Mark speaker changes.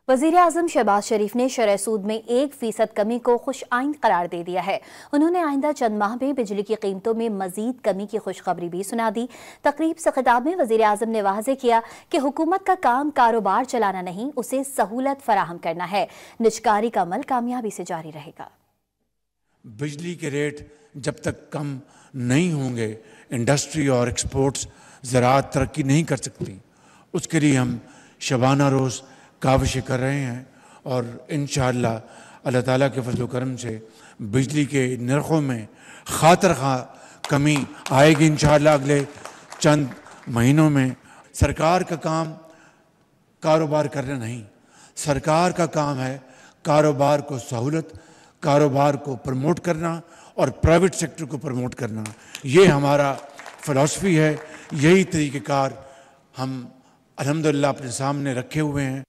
Speaker 1: वज़ीर-ए-आज़म शहबाज शरीफ ने शरह सूद में 1% कमी को खुश आइंद करार दे दिया है। उन्होंने आइंदा चंद माह में बिजली की कीमतों में मजीद कमी की खुशखबरी भी सुना दी। तकरीब से खिताब में वज़ीर-ए-आज़म ने वाज़ेह किया कि हुकूमत का काम कारोबार चलाना नहीं, उसे सहूलत फराहम करना है। निजकारी का अमल कामयाबी से जारी रहेगा।
Speaker 2: बिजली के रेट जब तक कम नहीं होंगे, इंडस्ट्री और एक्सपोर्ट्स ज़राअत तरक्की नहीं कर सकती। उसके लिए हम शबाना रोज़ काविशें कर रहे हैं और इंशाअल्लाह अल्लाह ताला के फजल करम से बिजली के नरखों में खातर खा कमी आएगी इंशाअल्लाह अगले चंद महीनों में। सरकार का काम कारोबार करना नहीं, सरकार का काम है कारोबार को सहूलत, कारोबार को प्रमोट करना और प्राइवेट सेक्टर को प्रमोट करना। ये हमारा फ़िलॉसफी है, यही तरीक़ेकार हम अल्हम्दुलिल्लाह अपने सामने रखे हुए हैं।